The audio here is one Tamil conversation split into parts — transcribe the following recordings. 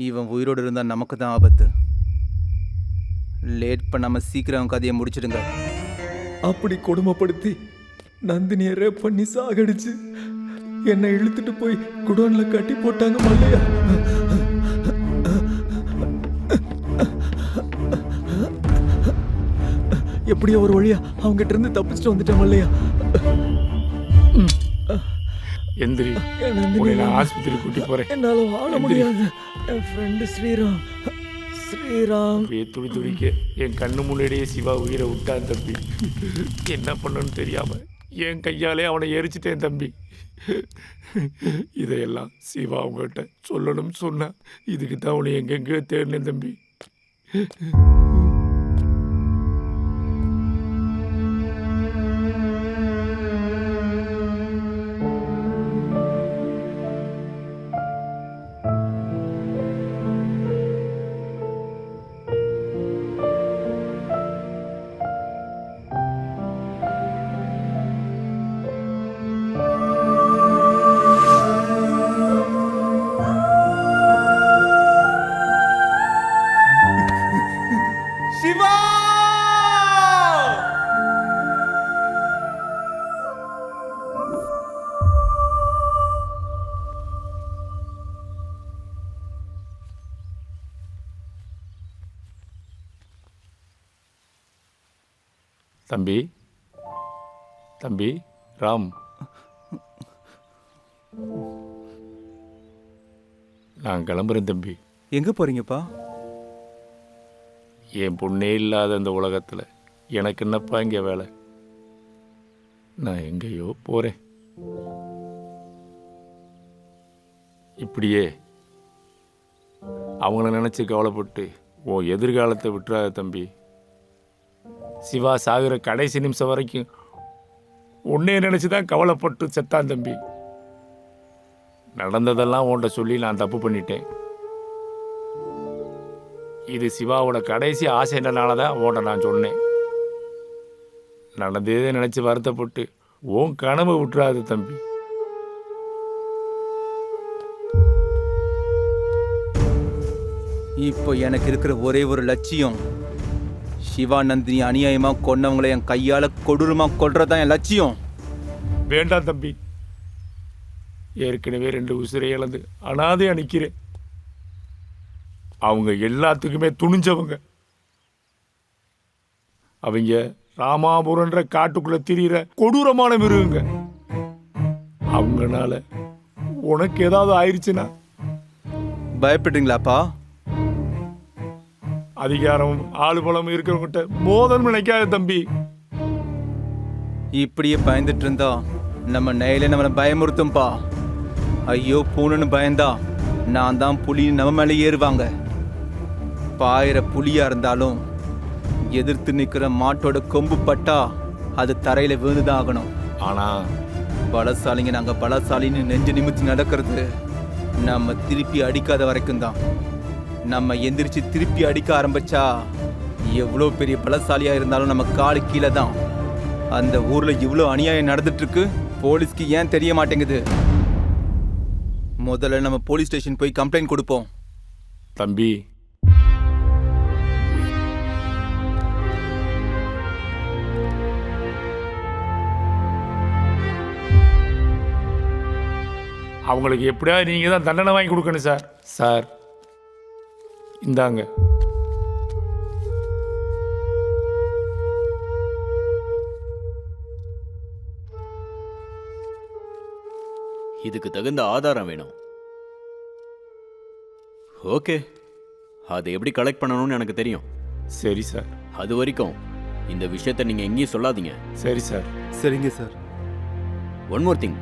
இவன் உயிரோடு இருந்தால் நமக்கு தான் ஆபத்து. லேட் பண்ணாமல் சீக்கிரம் கதையை முடிச்சிடுங்க. அப்படி கொடுமைப்படுத்தி நந்தினியை ரேப் பண்ணி சாகடிச்சு என்னை இழுத்துட்டு போய் குடோன்ல கட்டி போட்டாங்க மல்லையா. எப்படியோ ஒரு வழியா அவங்ககிட்ட இருந்து தப்பிச்சுட்டு வந்துட்டேன் மல்லையா. எந்திரி, ஆஸ்பத்திரி கூட்டி போறேன். என்னால வாழ முடியாது. என் ஃப்ரெண்டு ஸ்ரீராம் துடி துடிக்க என் கண்ணு முன்னாடியே சிவா உயிரை விட்டான் தம்பி. என்ன பண்ணணும்னு தெரியாம என் கையாலே அவனை எரிச்சிட்டேன் தம்பி. இதையெல்லாம் சிவா அவங்ககிட்ட சொல்லணும்னு சொன்னா, இதுக்கு தான் அவனை எங்கெங்கயோ தேடினேன் தம்பி. தம்பி, தம்பி ராம், நான் கிளம்புறேன் தம்பி. எங்கே போகிறீங்கப்பா? என் பொண்ணே இல்லாத அந்த உலகத்தில் எனக்கு என்னப்பா இங்கே வேலை? நான் எங்கேயோ போகிறேன். இப்படியே அவங்கள நினச்சி கவலைப்பட்டு உன் எதிர்காலத்தை விட்டுறாத தம்பி. சிவா சாகுற கடைசி நிமிஷம் வரைக்கும் உன்னைய நினச்சி தான் கவலைப்பட்டு செத்தான் தம்பி. நடந்ததெல்லாம் உன்கிட்ட சொல்லி நான் தப்பு பண்ணிட்டேன். இது சிவாவோட கடைசி ஆசைன்றனால தான் உன்கிட்ட நான் சொன்னேன். நடந்ததே நினச்சி வருத்தப்பட்டு உன் கனவை விட்டுறாது தம்பி. இப்போ எனக்கு இருக்கிற ஒரே ஒரு லட்சியம், சிவா நந்தினி அநியாயமா கொன்னவங்களை என் கையால கொடூரமா கொல்றதுதான் என் லட்சியம். வேண்டாம் தம்பி, ஏற்கனவே 2 உசிரை இழந்து அனாதையா நிற்கிறேன். அவங்க எல்லாத்துக்குமே துணிஞ்சவங்க. அவங்க ராமாபுரன்ற காட்டுக்குள்ள திரியிற கொடூரமான மிருகங்க. அவங்கனால உனக்கு ஏதாவது ஆயிடுச்சுன்னா பயப்படுறீங்களாப்பா? அதிகாரம் ஆளுபலம் இருக்கிறவங்கிட்ட மோதல் நினைக்காத தம்பி. இப்படியே பயந்துட்டு இருந்தா நம்ம நையில நம்மளை பயமுறுத்தும்பா. ஐயோ பூனைன்னு பயந்தா நான் தான் புலின்னு நம்ம மேலே ஏறுவாங்க. பாயிர புலியா இருந்தாலும் எதிர்த்து நிற்கிற மாட்டோட கொம்பு பட்டா அது தரையில விழுந்துதான் ஆகணும். ஆனா பலசாலிங்க நாங்க பலசாலின்னு நெஞ்சு நிமித்தி நடக்கிறது நம்ம திருப்பி அடிக்காத வரைக்கும் தான். நம்ம எந்திரிச்சு திருப்பி அடிக்க ஆரம்பிச்சா எவ்வளோ பெரிய பலசாலியா இருந்தாலும் நம்ம காலு கீழே தான். அந்த ஊர்ல இவ்வளோ அநியாயம் நடந்துட்டு இருக்கு, போலீஸ்க்கு ஏன் தெரிய மாட்டேங்குது? முதல்ல நம்ம போலீஸ் ஸ்டேஷன் போய் கம்ப்ளைண்ட் கொடுப்போம். தம்பி, அவங்களுக்கு எப்படியா நீங்க தான் தண்டனை வாங்கி கொடுக்கணும் சார். சார் இந்தாங்க. இதுக்கு தகுந்த ஆதாரம் வேணும். ஓகே, அதை எப்படி கலெக்ட் பண்ணணும்னு எனக்கு தெரியும். சரி சார். அது வரைக்கும் இந்த விஷயத்தை நீங்க எங்கேயும் சொல்லாதீங்க. சரி சார். சரிங்க சார். ஒன் மோர் திங்,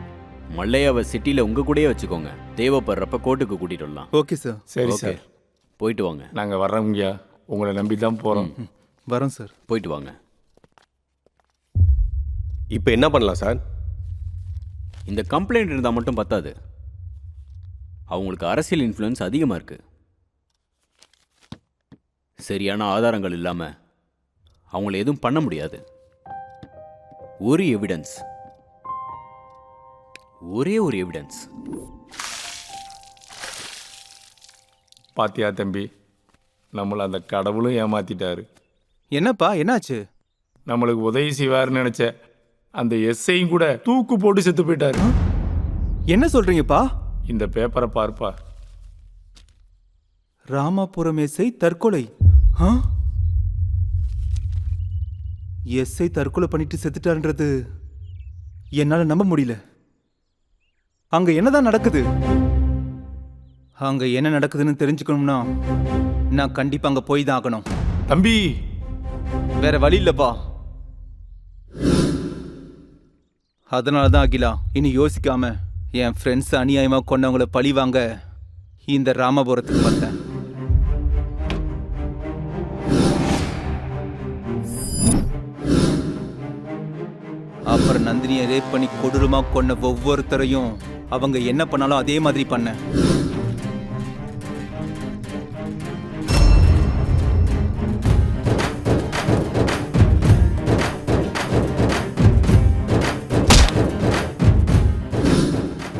மல்லையாவை சிட்டியில் உங்க கூடயே வச்சுக்கோங்க. தேவைப்படுறப்ப கோர்ட்டுக்கு கூட்டிட்டு வரலாம். Okay sir. சரி சார். போயிட்டு வாங்க. நாங்கள் வர்றோம்யா, உங்களை நம்பி தான் போகிறோம். வரோம் சார். போயிட்டு வாங்க. இப்போ என்ன பண்ணலாம் சார்? இந்த கம்ப்ளைண்ட் இருந்தால் மட்டும் பத்தாது. அவங்களுக்கு அரசியல் இன்ஃப்ளூயன்ஸ் அதிகமாக இருக்கு. சரியான ஆதாரங்கள் இல்லாமல் அவங்கள எதுவும் பண்ண முடியாது. ஒரு எவிடன்ஸ், ஒரே ஒரு எவிடன்ஸ். பாத்தியா தம்பி, நம்மளை அந்த கடவுளும் ஏமாத்திட்டாரு. என்னப்பா என்னாச்சு? நம்மளுக்கு உதவி செய்வார்னு நினைச்ச அந்த எஸ்ஐயும் கூட தூக்கு போட்டு செத்து போயிட்டாரு. என்ன சொல்றீங்கப்பா? இந்த பேப்பரை பார்ப்பா. ராமாபுரம் எஸ்ஐ தற்கொலை. ஆ? எஸ்ஐ தற்கொலை பண்ணிட்டு செத்துட்டாருன்றது என்னால நம்ப முடியல. அங்க என்னதான் நடக்குது? அங்க என்ன நடக்குதுன்னு தெரிஞ்சுக்கணும்னா நான் கண்டிப்பா அங்க போய் தான் ஆகணும். தம்பி, வேற வழி இல்லப்பா. அதனாலதான் அகிலா இனி யோசிக்காம என் ஃப்ரெண்ட்ஸ் அநியாயமா கொண்டவங்கள பழி வாங்க இந்த ராமபுரத்துக்கு வந்தேன். அப்புறம் நந்தினியை ரேப் பண்ணி கொடூரமா கொண்ட ஒவ்வொருத்தரையும் அவங்க என்ன பண்ணாலும் அதே மாதிரி பண்ணேன்.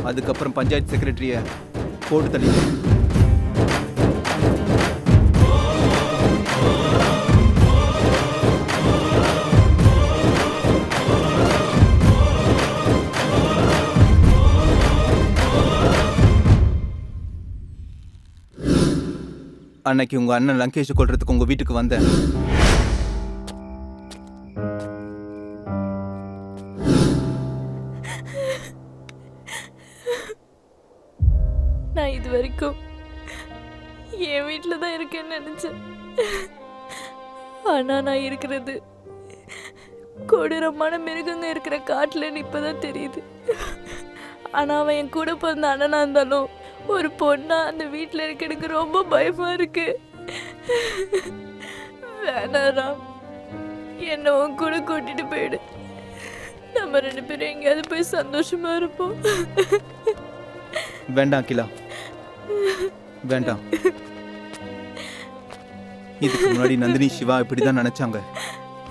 அதுக்கப்புறம் பஞ்சாயத்து செக்ரட்டரிய போட்டு தள்ளிட்டேன். அன்னைக்கு உங்க அண்ணன் லங்கேஷ் கொல்றதுக்கு உங்க வீட்டுக்கு வந்தேன். நான் இது வரைக்கும் என் வீட்டில் தான் இருக்கேன்னு நினச்சேன். ஆனால் நான் இருக்கிறது கொடூரமான மிருகங்க இருக்கிற காட்டில்னு இப்போ தான் தெரியுது. ஆனால் அவன் என் கூட பிறந்த அண்ணனாக இருந்தாலும் ஒரு பொண்ணா அந்த வீட்டில் இருக்க எனக்கு ரொம்ப பயமாக இருக்கு. வேணாராம், என்னை உன் கூட கூட்டிட்டு போயிடு. நம்ம 2 பேரும் எங்கேயாவது போய் சந்தோஷமா இருப்போம். வேண்டாம் அகிலா, வேண்டாம். இதுக்கு முன்னாடி நந்தினி சிவா இப்படிதான் நினைச்சாங்க.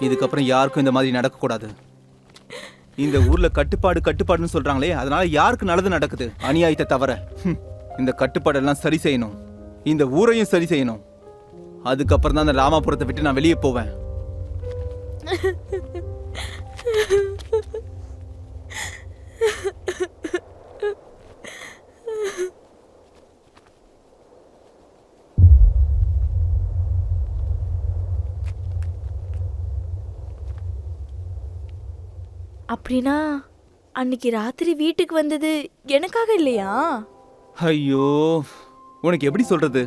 இதுக்கப்புறம் யாருக்கும் இந்த மாதிரி நடக்கக்கூடாது. இந்த ஊர்ல கட்டுப்பாடுன்னு சொல்றாங்களே, அதனால யாருக்கு நல்லது நடக்குது? அநியாயத்தை தவிர. இந்த கட்டுப்பாடெல்லாம் சரி செய்யணும், இந்த ஊரையும் சரி செய்யணும். அதுக்கப்புறம் தான் அந்த ராமாபுரத்தை விட்டு நான் வெளியே போவேன். அப்படின்னா அன்னைக்கு ராத்திரி வீட்டுக்கு வந்தது எனக்காக இல்லையா? ஐயோ, உனக்கு எப்படி சொல்றது?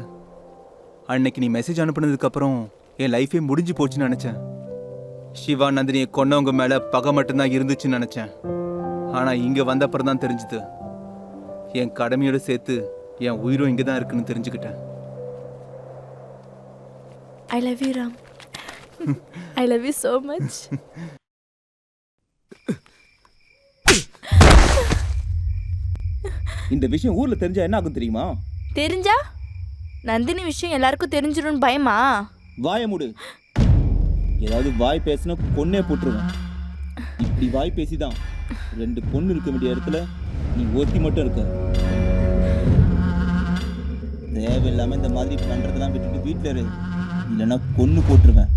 அன்னைக்கு நீ மெசேஜ் அனுப்புனதுக்கு அப்புறம் என் லைஃபே முடிஞ்சு போச்சுன்னு நினைச்சேன். சிவா நந்தினியை கொன்னவங்க மேல பகை மட்டும்தான் இருந்துச்சுன்னு நினைச்சேன். ஆனா இங்க வந்த அப்புறம் தான் தெரிஞ்சுது, என் கடமையோட சேர்த்து என் உயிரும் இங்க தான் இருக்குன்னு தெரிஞ்சுக்கிட்டேன். I love you Ram. I love you so much. இந்த விஷயம் ஊர்ல தெரிஞ்சா என்ன ஆகும் தெரியுமா? தெரிஞ்சா நந்தினி விஷயம் எல்லாருக்கும் தெரிஞ்சிடும்னு பயமா? வாயை மூடு. ஏதாவது வாய் பேசினா பொண்ணே போட்டுருவேன். இப்படி வாய் பேசிதான் 2 பொண்ணு இருக்க வேண்டிய இடத்துல நீ ஒருத்தி மட்டும் இருக்க. தேவையில்லாம இந்த மாதிரி பண்றதெல்லாம் விட்டுட்டு வீட்டுல இரு, இல்லைன்னா கொன்னு போட்டுருவேன்.